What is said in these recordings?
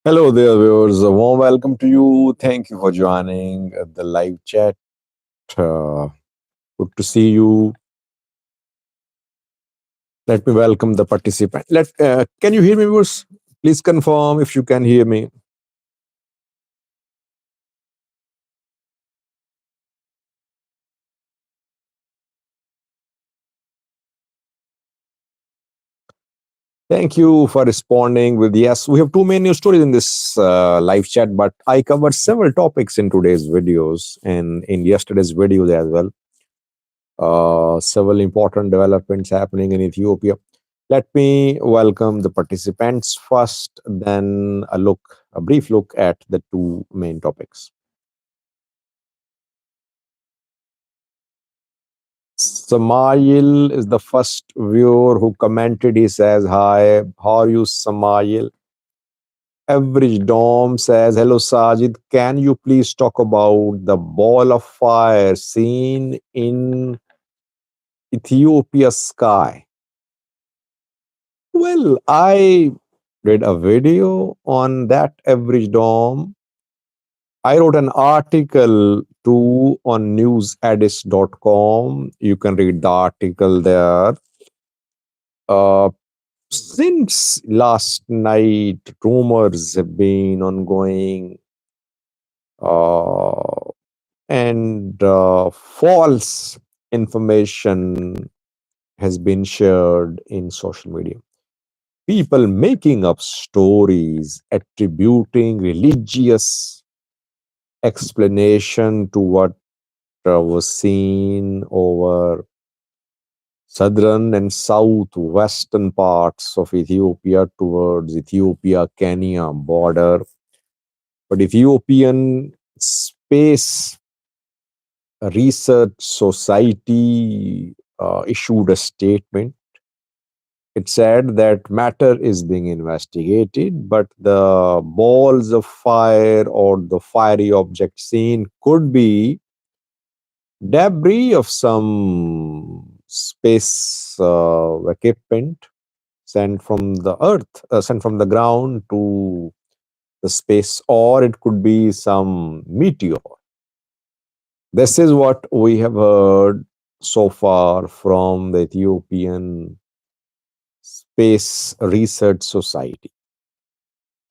Hello there, viewers. A warm welcome to you. Thank you for joining the live chat. Uh, Good to see you. Let me welcome the participant. Can you hear me, viewers? Please confirm if you can hear me. Thank you for responding with yes. We have two main news stories in this live chat, but I covered several topics in today's videos and in yesterday's videos as well. Several important developments happening in Ethiopia. Let me welcome the participants first, then a brief look at the two main topics. Samail is the first viewer who commented. He says, "Hi, how are you, Samail?" Average Dom says, "Hello, Sajid. Can you please talk about the ball of fire seen in Ethiopia sky?" Well, I did a video on that, Average Dom. I wrote an article too on newsaddis.com. You can read the article there. Uh, since last night, rumors have been ongoing uh, and false information has been shared in social media. People making up stories, attributing religious explanation to what was seen over southern and southwestern parts of Ethiopia towards Ethiopia Kenya border. But Ethiopian Space Research Society issued a statement. It said that matter is being investigated, but the balls of fire or the fiery object seen could be debris of some space equipment sent from the ground to the space, or it could be some meteor. This is what we have heard so far from the Ethiopian Space Research Society.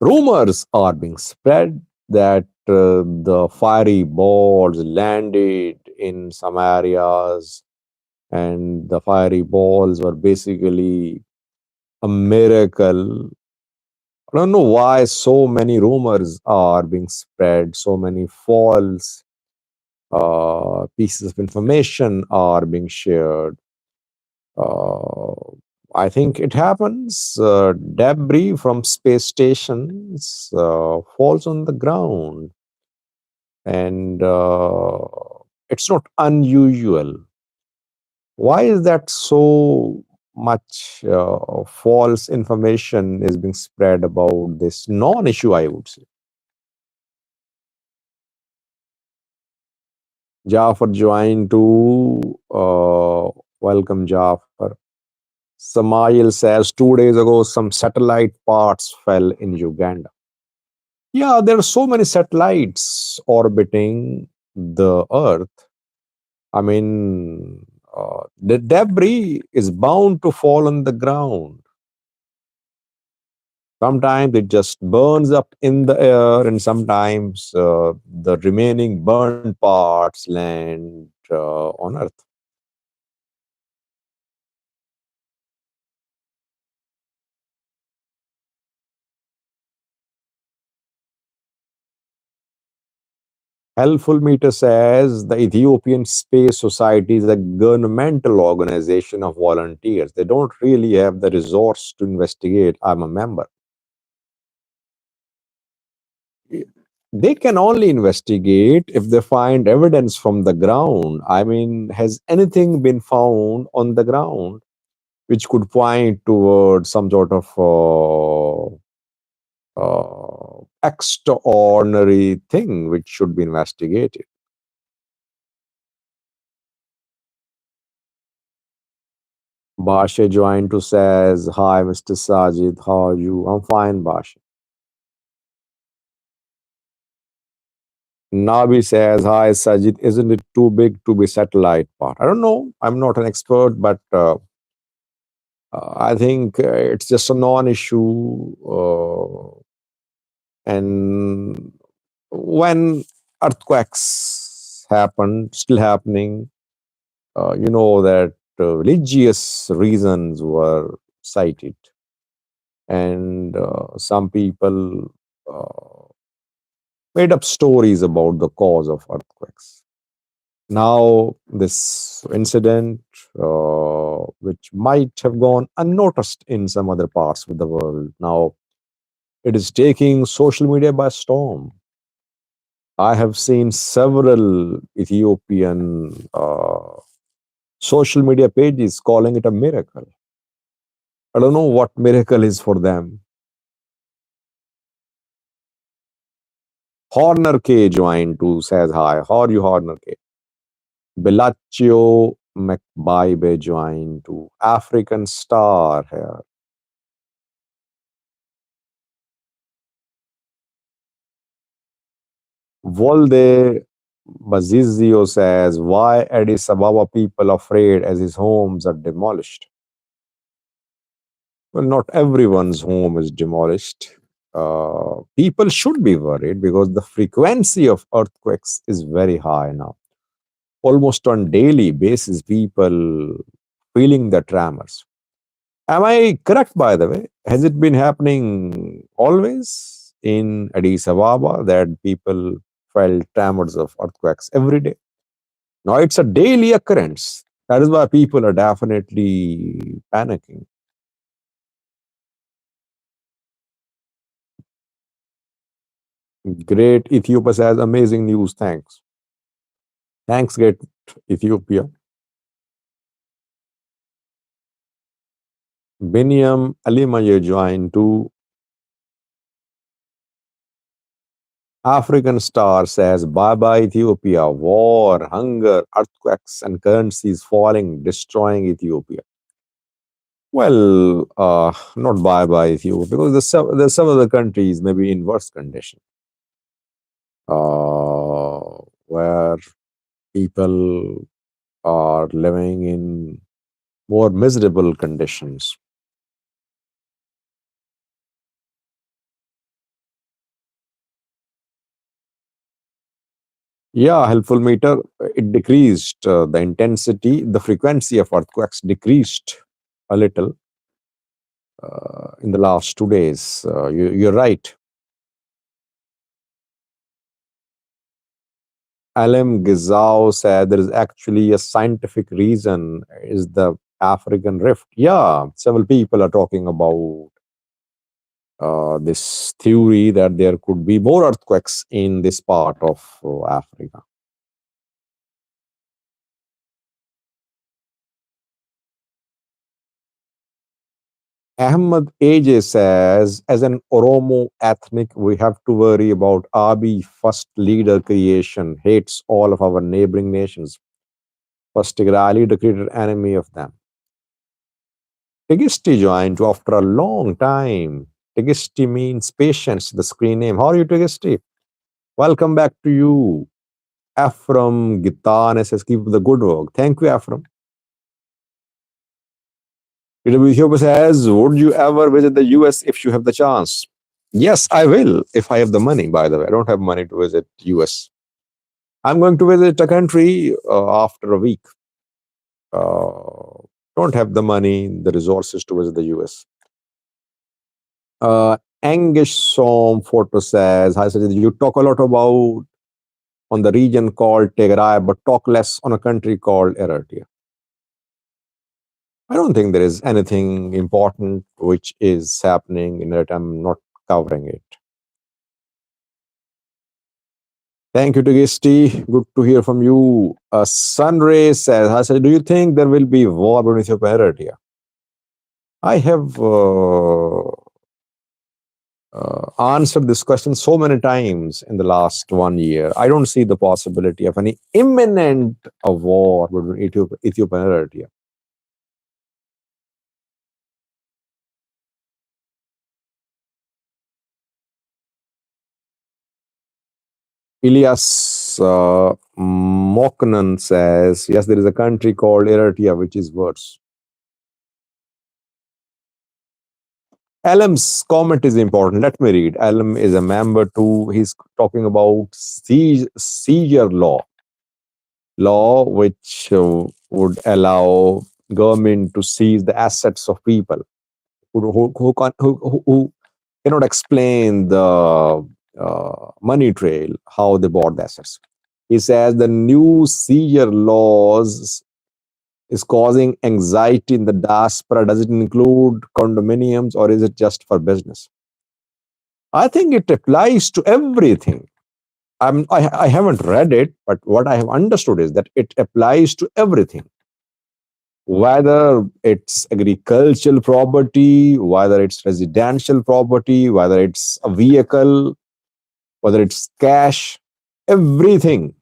Rumors are being spread that the fiery balls landed in some areas, and the fiery balls were basically a miracle. I don't know why so many rumors are being spread, so many false pieces of information are being shared. Uh, I think it happens. Debris from space stations falls on the ground, and it's not unusual. Why is that so much false information is being spread about this non-issue? I would say. Jafar joined to welcome Jafar. Samail says 2 days ago some satellite parts fell in Uganda. Yeah, there are so many satellites orbiting the Earth. I mean, the debris is bound to fall on the ground. Sometimes it just burns up in the air, and sometimes the remaining burned parts land on Earth. Helpful Meter says the Ethiopian Space Society is a governmental organization of volunteers. They don't really have the resource to investigate. I'm a member. They can only investigate if they find evidence from the ground. I mean, has anything been found on the ground which could point towards some sort of extraordinary thing which should be investigated? Basha joined to says, "Hi, Mr. Sajid, how are you?" I'm fine, Basha. Nabi says, "Hi, Sajid. Isn't it too big to be satellite part?" I don't know. I'm not an expert, but I think it's just a non-issue. And when earthquakes happen, still happening, you know that religious reasons were cited, and some people made up stories about the cause of earthquakes. Now, this incident, which might have gone unnoticed in some other parts of the world, now it is taking social media by storm. I have seen several Ethiopian social media pages calling it a miracle. I don't know what miracle is for them. Horner K joined to says hi. How are you, Horner K? Bellaccio McBibe joined to African Star here. Volde Bazizio says, why Addis Ababa people afraid as his homes are demolished? Well, not everyone's home is demolished. People should be worried because the frequency of earthquakes is very high now. Almost on daily basis, people feeling the tremors. Am I correct, by the way? Has it been happening always in Addis Ababa that people felt tremors of earthquakes every day? Now it's a daily occurrence. That is why people are definitely panicking. Great Ethiopia says amazing news. Thanks. Thanks, great Ethiopia. Biniam Alimaye joined to African Star says bye bye Ethiopia. War, hunger, earthquakes, and currencies falling, destroying Ethiopia. Well, not bye bye Ethiopia because there's some other countries maybe in worse condition where people are living in more miserable conditions. Yeah, helpful meter, it decreased the intensity, the frequency of earthquakes decreased a little in the last 2 days. You're right. Alam Gizao said there is actually a scientific reason is the African rift. Yeah, several people are talking about this theory that there could be more earthquakes in this part of Africa. Ahmad AJ says, as an Oromo ethnic, we have to worry about Abi first leader creation, hates all of our neighboring nations. First Tigrali, the created enemy of them. Tegisti joined to after a long time. Tegisti means patience, the screen name. How are you, Tegisti? Welcome back to you. Ephraim Gitan says, keep up the good work. Thank you, Ephraim. Ethiopia says, would you ever visit the US if you have the chance? Yes, I will, if I have the money, by the way. I don't have money to visit US. I'm going to visit a country after a week. Don't have the money, the resources to visit the US. Angish Som photo says, hi, Sajid, you talk a lot about on the region called Tigray, but talk less on a country called Eritrea. I don't think there is anything important which is happening in it. I'm not covering it. Thank you, Tegisti. Good to hear from you. Sunray says, I said, do you think there will be war between Ethiopia and Eritrea? I have answered this question so many times in the last 1 year. I don't see the possibility of any imminent war between Ethiopia and Eritrea. Elias Moknan says, yes, there is a country called Eritrea, which is worse. Alam's comment is important. Let me read. Alam is a member too. He's talking about seizure law which would allow government to seize the assets of people who cannot explain the money trail, how they bought the assets. He says the new seizure laws is causing anxiety in the diaspora. Does it include condominiums or is it just for business? I think it applies to everything. I haven't read it, but what I have understood is that it applies to everything, whether it's agricultural property, whether it's residential property, whether it's a vehicle, whether it's cash, everything.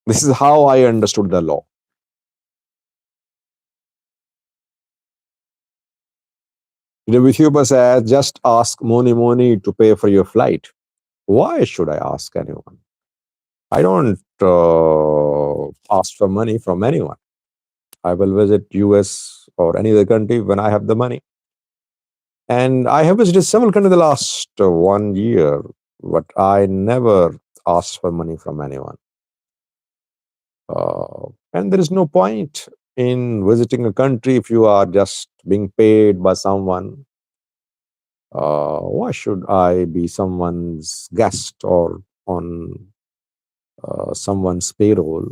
This is how I understood the law. Ethiopia says, just ask Moni Moni to pay for your flight. Why should I ask anyone? I don't ask for money from anyone. I will visit US or any other country when I have the money. And I have visited several countries in the last 1 year, but I never asked for money from anyone. And there is no point in visiting a country if you are just being paid by someone. Why should I be someone's guest or on someone's payroll?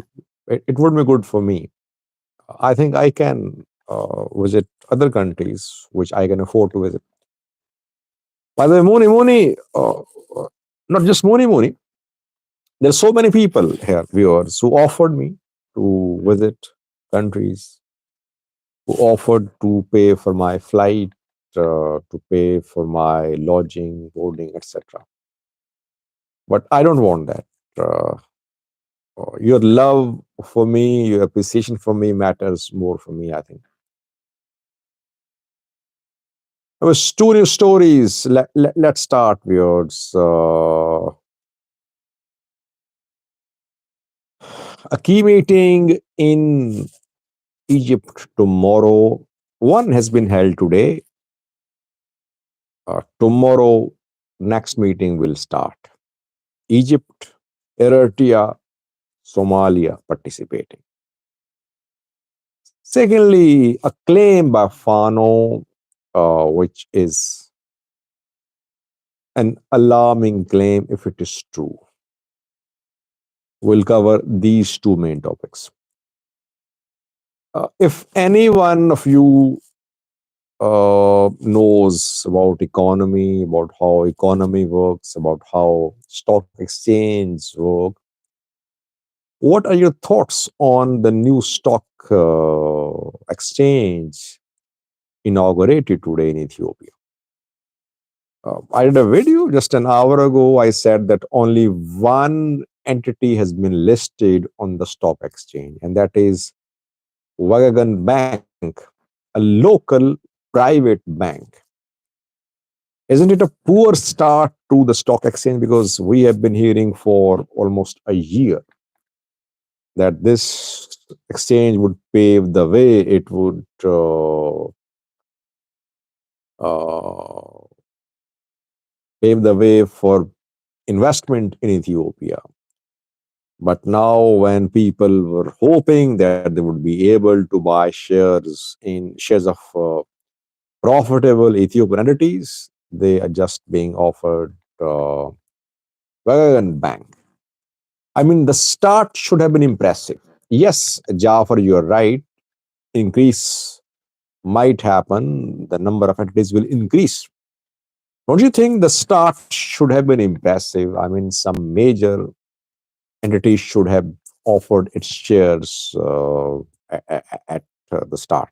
It would be good for me. I think I can visit other countries which I can afford to visit. By the way, Moni Moni, not just Moni Moni, there's so many people here, viewers, who offered me to visit countries, who offered to pay for my flight, to pay for my lodging, boarding, etc. But I don't want that. Uh, your love for me, your appreciation for me matters more for me, I think. There was two new stories. Let's start, viewers. A key meeting in Egypt tomorrow. One has been held today. Tomorrow, next meeting will start. Egypt, Eritrea, Somalia participating. Secondly, a claim by Fano, which is an alarming claim if it is true. We'll cover these two main topics. If any one of you knows about economy, about how economy works, about how stock exchange work, what are your thoughts on the new stock exchange inaugurated today in Ethiopia? I did a video just an hour ago. I said that only one entity has been listed on the stock exchange, and that is Wagagan Bank, a local private bank. Isn't it a poor start to the stock exchange? Because we have been hearing for almost a year that this exchange would pave the way, it would uh, pave the way for investment in Ethiopia. But now, when people were hoping that they would be able to buy shares of profitable Ethiopian entities, they are just being offered Wagon Bank. I mean, the start should have been impressive. Yes, Jafar, you're right. Increase might happen. The number of entities will increase. Don't you think the start should have been impressive? I mean, some major entities should have offered its shares at the start.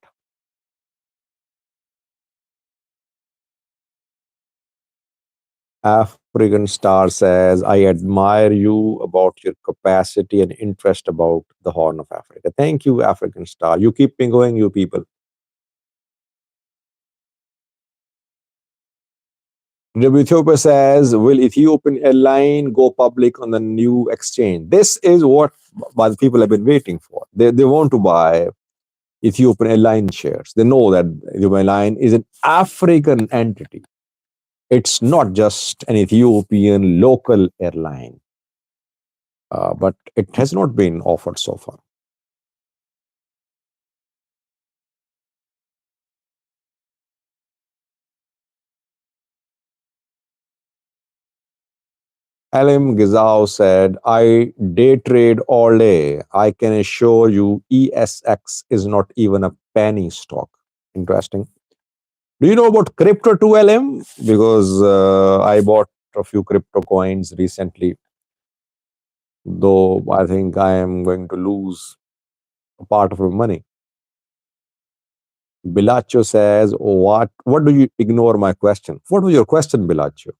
African Star says, I admire you about your capacity and interest about the Horn of Africa. Thank you, African Star. You keep me going, you people. Ethiopia says, will Ethiopian airline go public on the new exchange? This is what the people have been waiting for. They want to buy Ethiopian airline shares. They know that Ethiopian airline is an African entity. It's not just an Ethiopian local airline, but it has not been offered so far. Alim Gizao said, I day trade all day. I can assure you ESX is not even a penny stock. Interesting. Do you know about crypto too, LM? Because I bought a few crypto coins recently, though I think I am going to lose a part of my money. Bilacho says, what do you ignore my question? What was your question, Bilacho?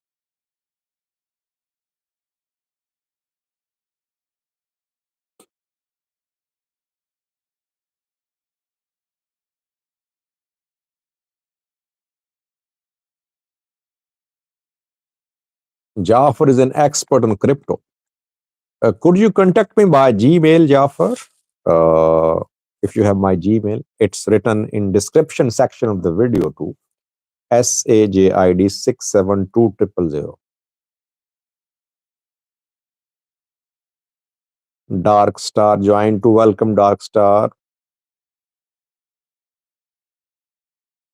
Jafar is an expert on crypto. Could you contact me by Gmail, Jafar? Uh, if you have my Gmail, it's written in description section of the video too. SAJID672000. Dark Star joined to welcome Dark Star.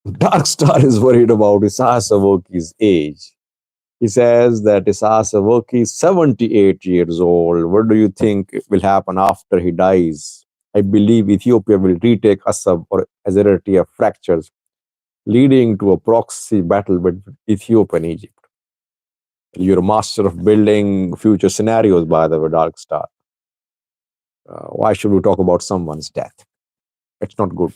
Dark Star is worried about Isaias Awoki's age. He says that Isaias Awoki is 78 years old. What do you think will happen after he dies? I believe Ethiopia will retake Assab or Azerity of fractures, leading to a proxy battle between Ethiopia and Egypt. You're a master of building future scenarios, by the way, Dark Star. Why should we talk about someone's death? It's not good.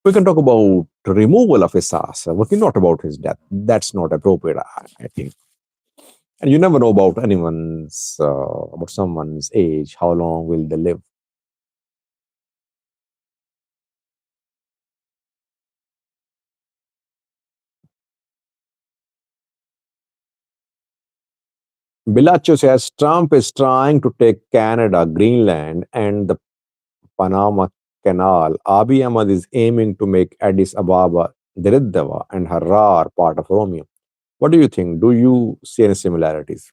We can talk about removal of his ass, but not about his death. That's not appropriate, I think. And you never know about someone's age. How long will they live? Bilacho says Trump is trying to take Canada, Greenland, and the Panama Canal. Abiy Ahmed is aiming to make Addis Ababa, Diridava, and Harar part of Romeo. What do you think? Do you see any similarities?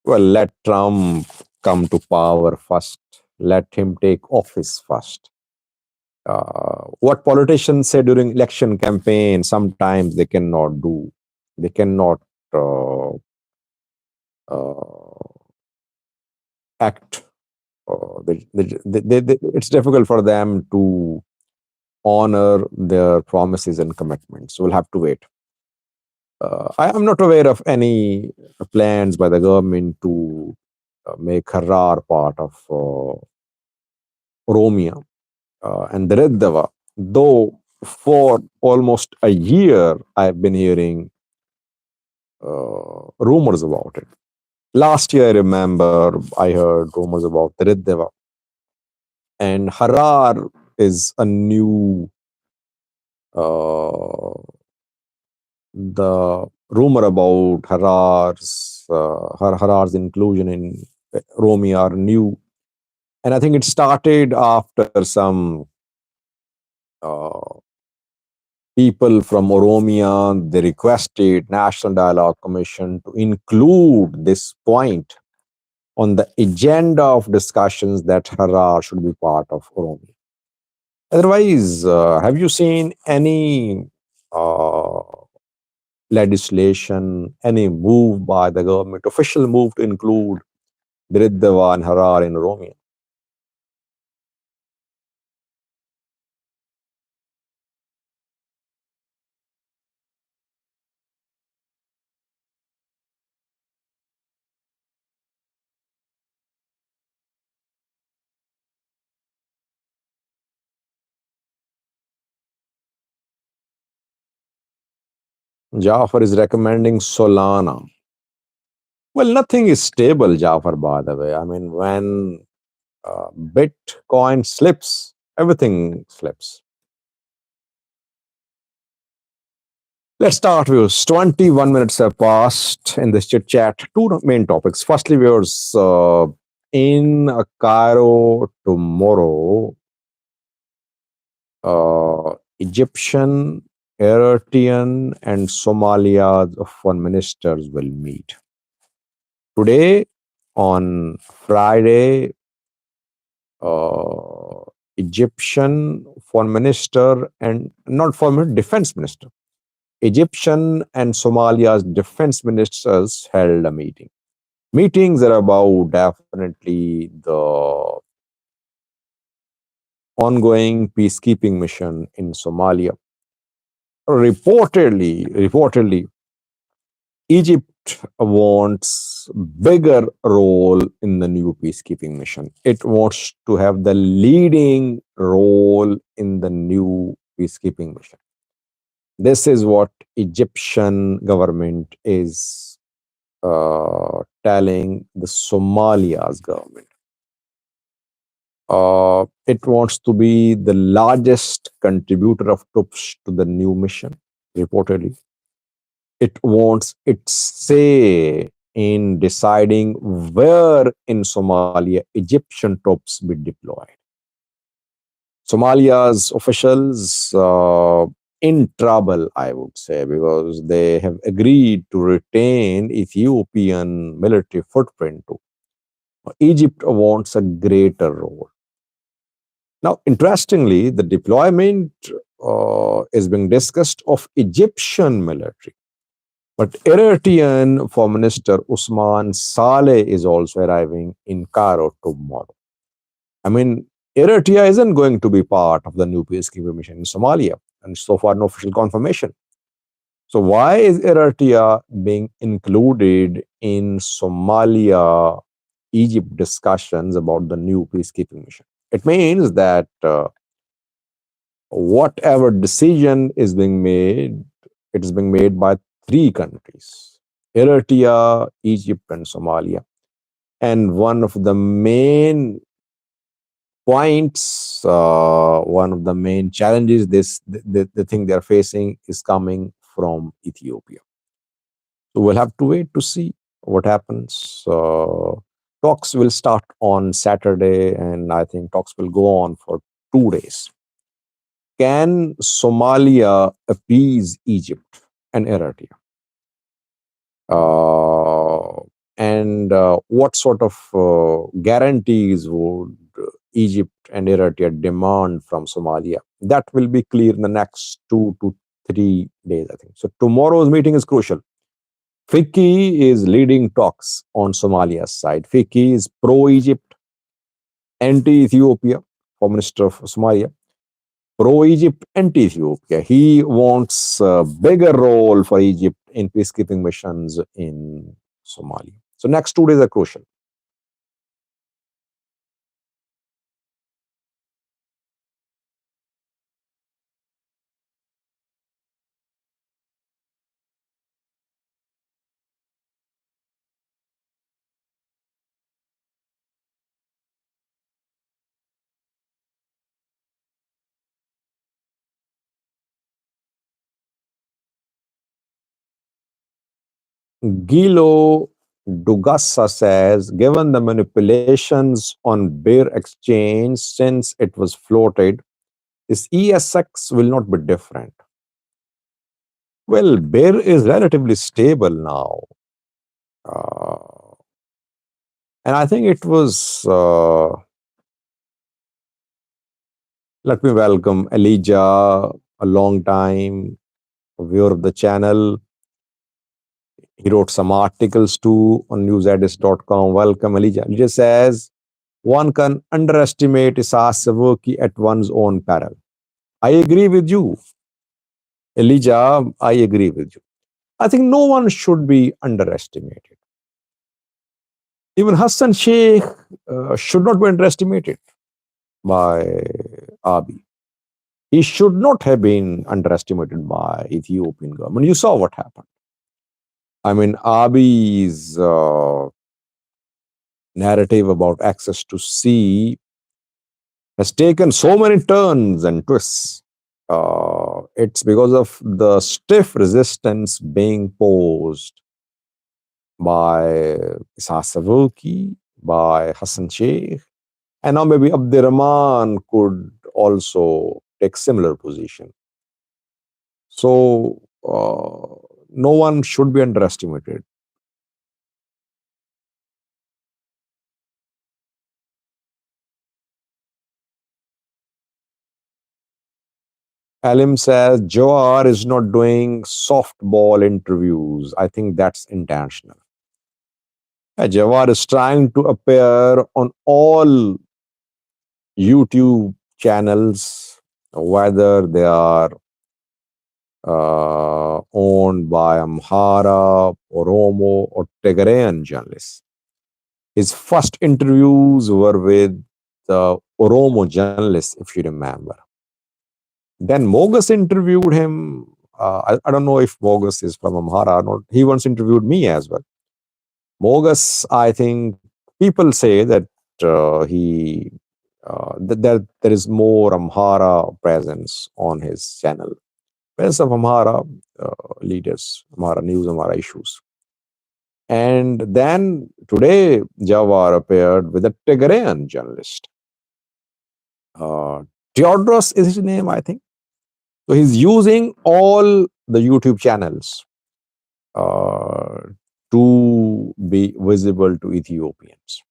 Well, let Trump come to power first. Let him take office first. What politicians say during election campaign, sometimes they cannot do. They cannot uh, uh, act. It's difficult for them to honor their promises and commitments. So we'll have to wait. I am not aware of any plans by the government to make Harar part of Oromia and Daridava, though for almost a year I've been hearing rumors about it. Last year, I remember I heard rumors about Daridava, and Harar is a new uh, the rumor about Harar's inclusion in Romi are new, and I think it started after some uh, people from Oromia they requested National Dialogue Commission to include this point on the agenda of discussions that Harar should be part of Oromia. Otherwise, have you seen any uh, legislation, any move by the government, official move to include Diridava and Harar in Oromia? Jafar is recommending Solana. Well, nothing is stable, Jafar, by the way. I mean, when Bitcoin slips, everything slips. Let's start, viewers. 21 minutes have passed in this chit chat. Two main topics. Firstly, viewers, in Cairo tomorrow, Egyptian, Eritrean, and Somalia's foreign ministers will meet. Today, on Friday, uh, Egyptian foreign minister and not foreign defense minister, Egyptian and Somalia's defense ministers held a meeting. Meetings are about definitely the ongoing peacekeeping mission in Somalia. Reportedly, Egypt wants bigger role in the new peacekeeping mission. It wants to have the leading role in the new peacekeeping mission. This is what Egyptian government is telling the Somalia's government. It wants to be the largest contributor of troops to the new mission, reportedly. It wants its say in deciding where in Somalia Egyptian troops be deployed. Somalia's officials in trouble, I would say, because they have agreed to retain Ethiopian military footprint too. Egypt wants a greater role. Now, interestingly, the deployment is being discussed of Egyptian military. But Eritrean Foreign Minister Usman Saleh is also arriving in Cairo tomorrow. I mean, Eritrea isn't going to be part of the new peacekeeping mission in Somalia, and so far no official confirmation. So why is Eritrea being included in Somalia, Egypt discussions about the new peacekeeping mission? It means that whatever decision is being made, it is being made by three countries: Eritrea, Egypt, and Somalia. And one of the main points, one of the main challenges the thing they're facing is coming from Ethiopia. So we'll have to wait to see what happens. Talks will start on Saturday, and I think talks will go on for 2 days. Can Somalia appease Egypt and Eritrea? And what sort of guarantees would Egypt and Eritrea demand from Somalia? That will be clear in the next 2 to 3 days, I think. So tomorrow's meeting is crucial. Fiki is leading talks on Somalia's side. Fiki is pro-Egypt, anti-Ethiopia, Foreign Minister of Somalia. Pro-Egypt, anti-Ethiopia. He wants a bigger role for Egypt in peacekeeping missions in Somalia. So next 2 days are crucial. Gilo Dugassa says, given the manipulations on Bear Exchange since it was floated, this ESX will not be different. Well, Bear is relatively stable now. And I think it was, let me welcome Elijah, a long time viewer of the channel. He wrote some articles too on newsedis.com. Welcome, Elijah. Elijah says, one can underestimate Isas Savoki at one's own peril. I agree with you, Elijah. I agree with you. I think no one should be underestimated. Even Hassan Sheikh should not be underestimated by Abiy. He should not have been underestimated by Ethiopian government. You saw what happened. I mean, Abiy's narrative about access to sea has taken so many turns and twists. It's because of the stiff resistance being posed by Isa Savuki, by Hassan Sheikh, and now maybe Abdirrahman could also take similar position. So no one should be underestimated. Alim says Jawar is not doing softball interviews. I think that's intentional. Jawar is trying to appear on all YouTube channels, whether they are owned by Amhara, Oromo, or Tigrayan journalists. His first interviews were with the Oromo journalists, if you remember. Then Mogus interviewed him. I don't know if Mogus is from Amhara or not. He once interviewed me as well. Mogus, I think people say that there is more Amhara presence on his channel. Presence of Amhara leaders, Amhara news, Amhara issues. And then today, Jawar appeared with a Tigrayan journalist. Uh, Theodros is his name, I think. So he's using all the YouTube channels uh, to be visible to Ethiopians.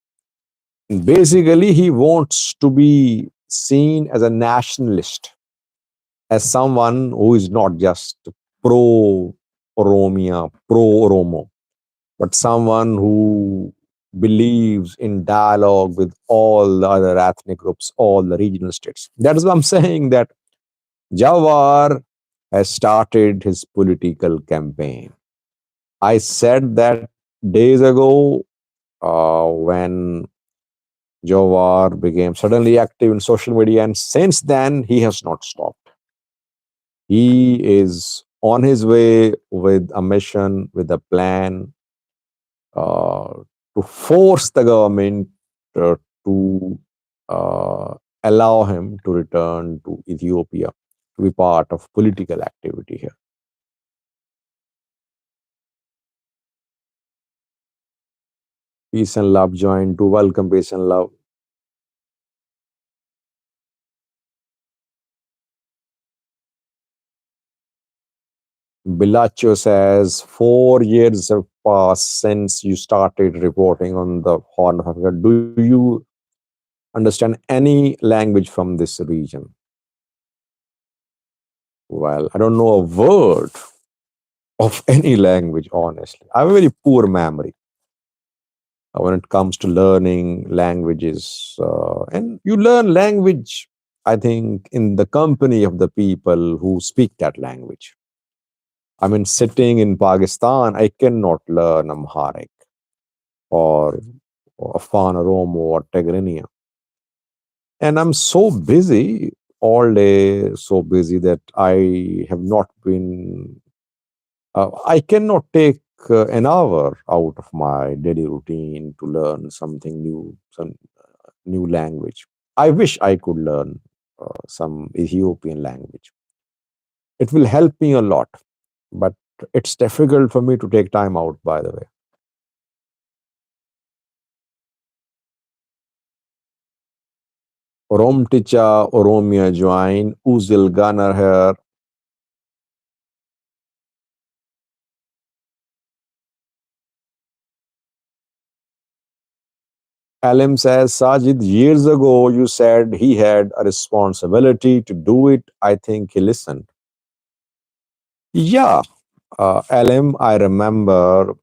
And basically, he wants to be seen as a nationalist, as someone who is not just pro Oromia, pro Oromo, but someone who believes in dialogue with all the other ethnic groups, all the regional states. That is what I'm saying, that Jawar has started his political campaign. I said that days ago when Jawar became suddenly active in social media, and since then he has not stopped. He is on his way with a mission, with a plan uh, to force the government to uh, allow him to return to Ethiopia to be part of political activity here. Peace and love join to welcome peace and love. Bilacho says 4 years have passed since you started reporting on the Horn of Africa. Do you understand any language from this region? Well, I don't know a word of any language, honestly. I have a very poor memory when it comes to learning languages. And you learn language, I think, in the company of the people who speak that language. I mean, sitting in Pakistan, I cannot learn Amharic or Fano, or Tigrinya. And I'm so busy all day, so busy that I have not been, I cannot take an hour out of my daily routine to learn something new, some new language. I wish I could learn some Ethiopian language. It will help me a lot, but it's difficult for me to take time out, by the way. Oromtica, Oromia join, Uzil Gunner here. Alim says, Sajid, years ago you said he had a responsibility to do it. I think he listened. Yeah, Alim, I remember.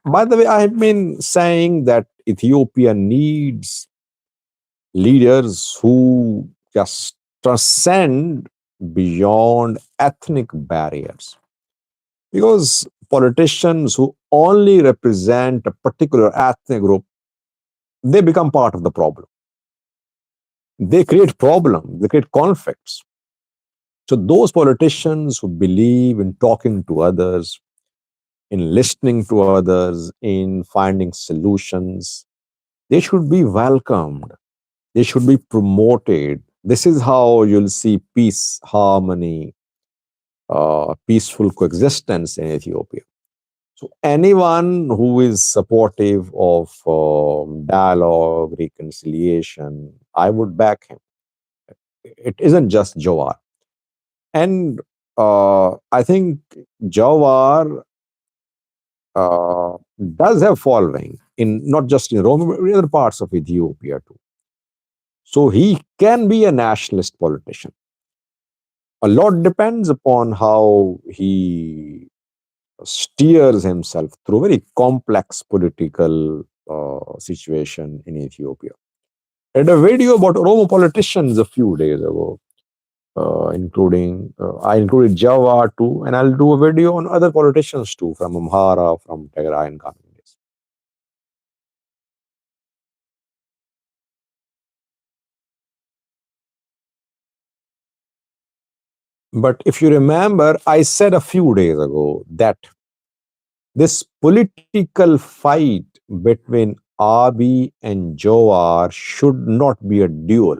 By the way, I have been saying that Ethiopia needs leaders who just transcend beyond ethnic barriers. Because politicians who only represent a particular ethnic group, they become part of the problem. They create problems, they create conflicts. So those politicians who believe in talking to others, in listening to others, in finding solutions, they should be welcomed. They should be promoted. This is how you'll see peace, harmony, peaceful coexistence in Ethiopia. So, anyone who is supportive of dialogue, reconciliation, I would back him. It isn't just Jawar. And I think Jawar uh, does have following in not just in Rome, but in other parts of Ethiopia too. So he can be a nationalist politician. A lot depends upon how he steers himself through very complex political situation in Ethiopia. I did a video about Oromo politicians a few days ago, including I included Java too, and I'll do a video on other politicians too, from Amhara, from Tigray and coming days. But if you remember, I said a few days ago that this political fight between Abiy and Jawar should not be a duel.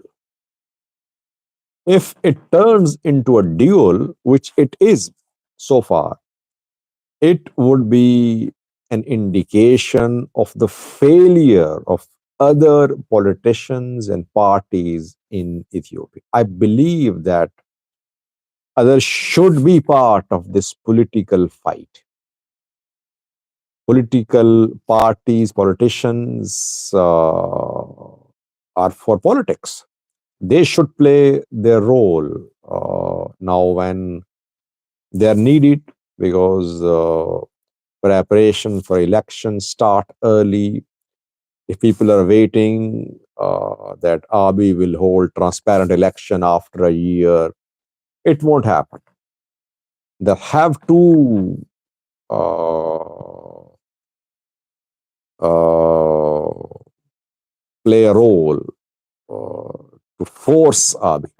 If it turns into a duel, which it is so far, it would be an indication of the failure of other politicians and parties in Ethiopia. I believe that others should be part of this political fight. Political parties, politicians are for politics. They should play their role now when they are needed, because preparation for elections start early. If people are waiting that Abiy will hold transparent election after a year, it won't happen. They have to uh, uh, play a role to force Abiy.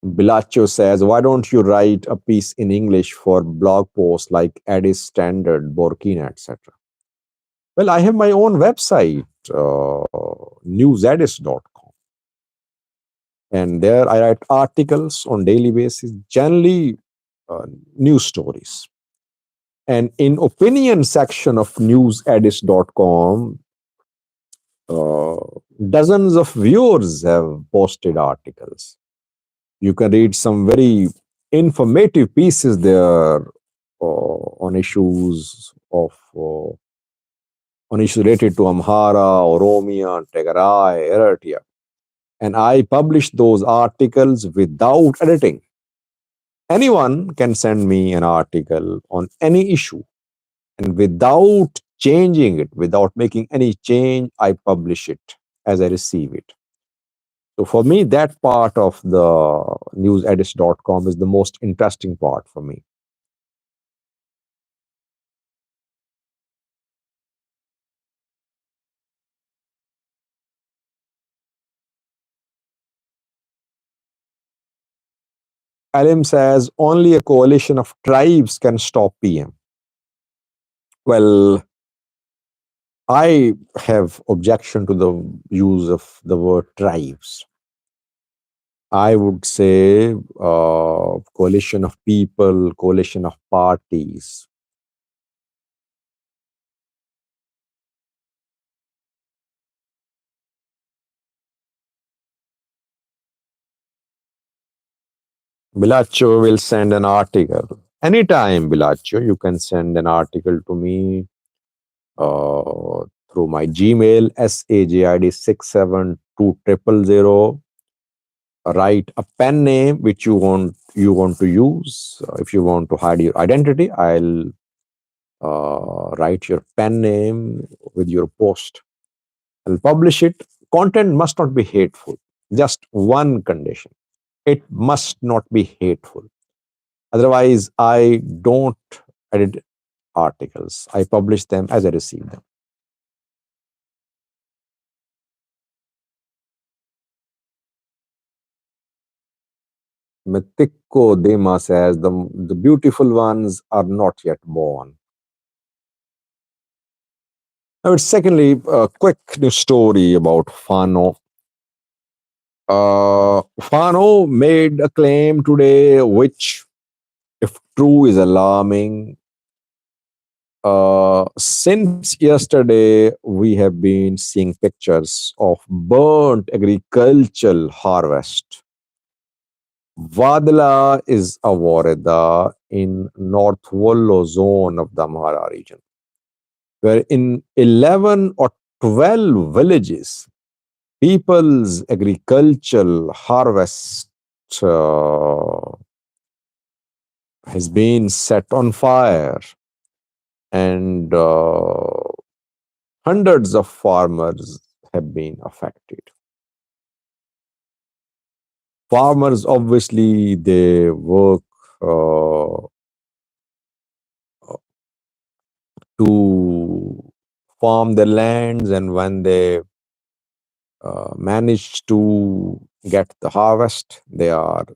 Bilacho says, why don't you write a piece in English for blog posts like Addis Standard, Burkina, etc.? Well, I have my own website, newsaddis.com. And there I write articles on daily basis, generally news stories. And in opinion section of newsaddis.com, uh, dozens of viewers have posted articles. You can read some very informative pieces there on issues on issues related to Amhara, Oromia, Tigray, Eritrea. And I publish those articles without editing. Anyone can send me an article on any issue, and without changing it, without making any change, I publish it as I receive it. So for me, that part of the newsedits.com is the most interesting part for me. Alim says only a coalition of tribes can stop PM. Well, I have objection to the use of the word tribes. I would say coalition of people, coalition of parties. Bilacho will send an article. Anytime, Bilacho, you can send an article to me through my Gmail, sajid67200. Write a pen name which you want to use. If you want to hide your identity, I'll write your pen name with your post. I'll publish it. Content must not be hateful. Just one condition: it must not be hateful. Otherwise, I don't edit articles. I publish them as I receive them. Metikko Dema says the beautiful ones are not yet born. Now, secondly, a quick news story about Fano. Fano made a claim today, which, if true, is alarming. Since yesterday, we have been seeing pictures of burnt agricultural harvest. Vadla is a Wareda in North Wollo zone of the Amhara region, where in 11 or 12 villages, people's agricultural harvest uh, has been set on fire, and hundreds of farmers have been affected. Farmers, obviously, they work uh, to farm their lands, and when they manage to get the harvest, they have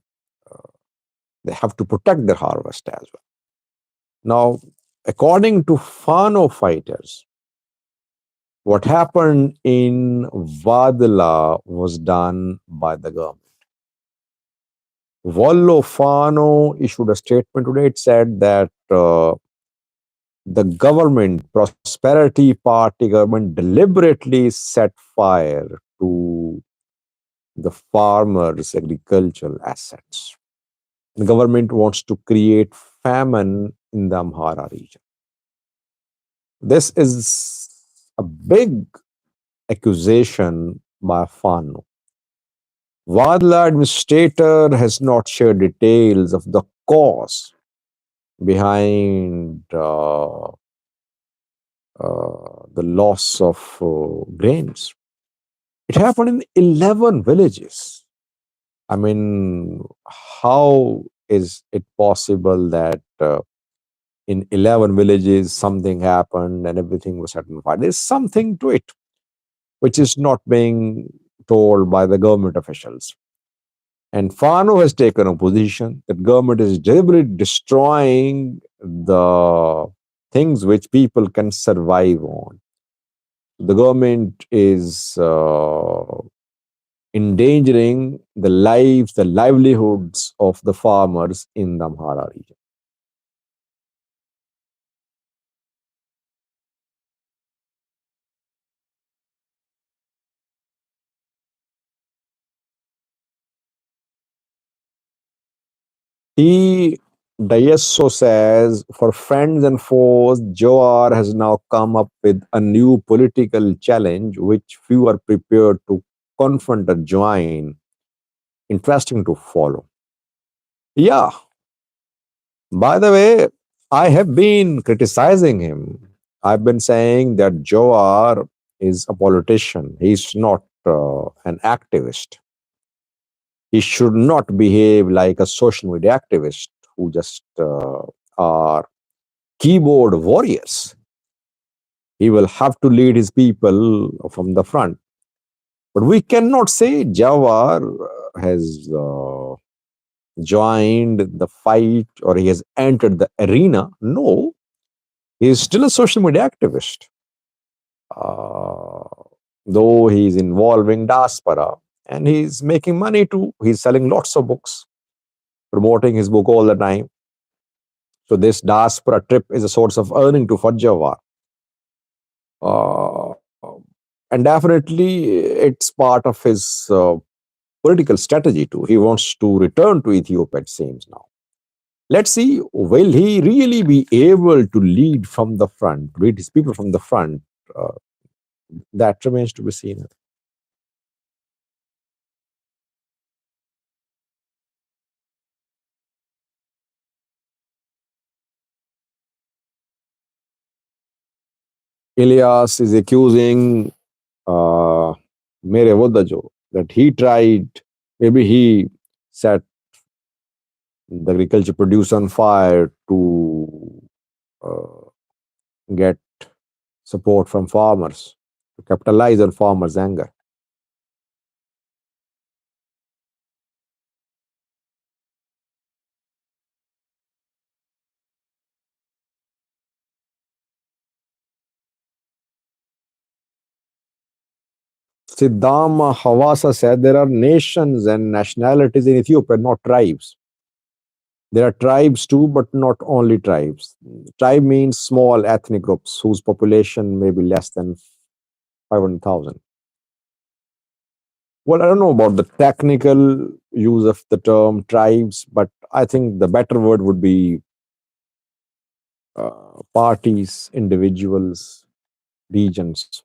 to protect their harvest as well. Now, according to Fano fighters, what happened in Vadla was done by the government. Vollo Fano issued a statement today. It said that the government, Prosperity Party government, deliberately set fire to the farmers' agricultural assets. The government wants to create famine in the Amhara region. This is a big accusation by Fano. Wadla administrator has not shared details of the cause behind the loss of grains. It happened in 11 villages. I mean, how is it possible that in 11 villages something happened and everything was set on fire? There's something to it which is not being told by the government officials. And Fano has taken a position that government is deliberately destroying the things which people can survive on. The government is endangering the lives, the livelihoods of the farmers in the Amhara region. He Diesso says, for friends and foes, Jawar has now come up with a new political challenge which few are prepared to confront or join. Interesting to follow. Yeah, by the way, I have been criticizing him. I've been saying that Jawar is a politician. He's not an activist. He should not behave like a social media activist who just are keyboard warriors. He will have to lead his people from the front. But we cannot say Jawar has joined the fight or he has entered the arena. No, he is still a social media activist. Uh, though he's involving diaspora and he's making money too. He's selling lots of books, promoting his book all the time. So this diaspora trip is a source of earning to for Jawar. Uh, and definitely it's part of his political strategy too. He wants to return to Ethiopia, it seems now. Let's see, will he really be able to lead from the front, lead his people from the front? Uh, that remains to be seen. Ilyas is accusing Mere Wodajo that he tried, maybe he set the agriculture produce on fire to uh, get support from farmers, to capitalize on farmers' anger. Siddhama Havasa said there are nations and nationalities in Ethiopia, not tribes. There are tribes too, but not only tribes. Tribe means small ethnic groups whose population may be less than 500,000. Well, I don't know about the technical use of the term tribes, but I think the better word would be parties, individuals, regions.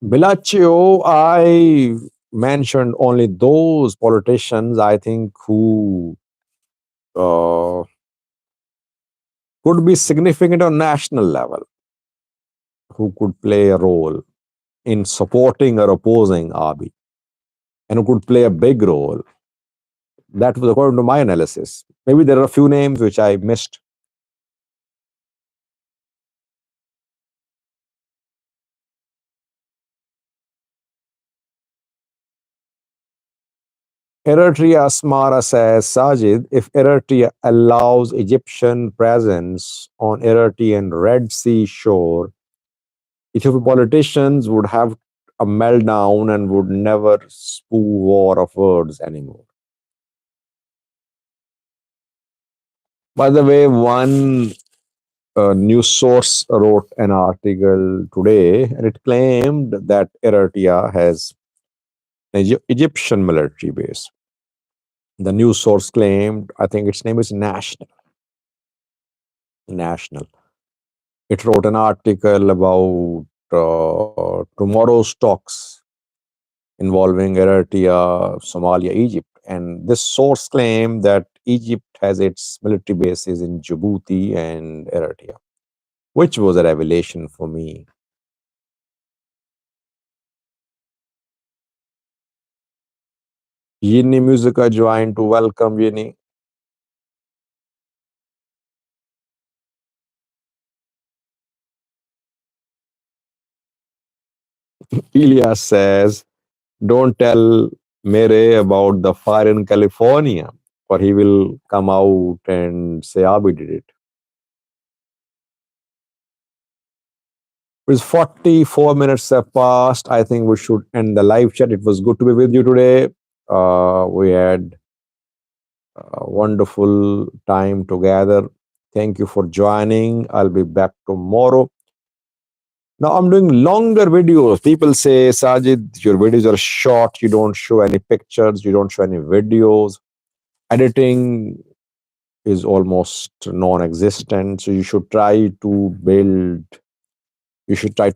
Bellaccio, I mentioned only those politicians I think who uh, could be significant on national level, who could play a role in supporting or opposing Abiy, and who could play a big role. That was according to my analysis. Maybe there are a few names which I missed. Eritrea Asmara says, Sajid, if Eritrea allows Egyptian presence on Eritrean Red Sea shore, Ethiopian politicians would have a meltdown and would never spew war of words anymore. By the way, one news source wrote an article today and it claimed that Eritrea has an Egyptian military base. The news source claimed, I think its name is National. National. It wrote an article about tomorrow's talks involving Eritrea, Somalia, Egypt. And this source claimed that Egypt has its military bases in Djibouti and Eritrea, which was a revelation for me. Yini Musica joined to welcome Yini. Elias says, don't tell Mere about the fire in California, for he will come out and say Abi did it. It's 44 minutes have passed. I think we should end the live chat. It was good to be with you today. We had a wonderful time together. Thank you for joining. I'll be back tomorrow. Now I'm doing longer videos. People say, Sajid, your videos are short. You don't show any pictures. You don't show any videos. Editing is almost non-existent. So you should try to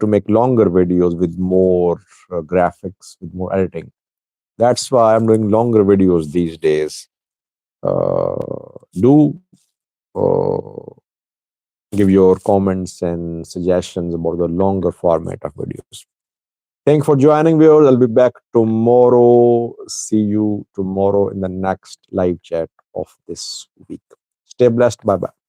make longer videos with more graphics, with more editing. That's why I'm doing longer videos these days. Do give your comments and suggestions about the longer format of videos. Thank you for joining, viewers. I'll be back tomorrow. See you tomorrow in the next live chat of this week. Stay blessed. Bye bye.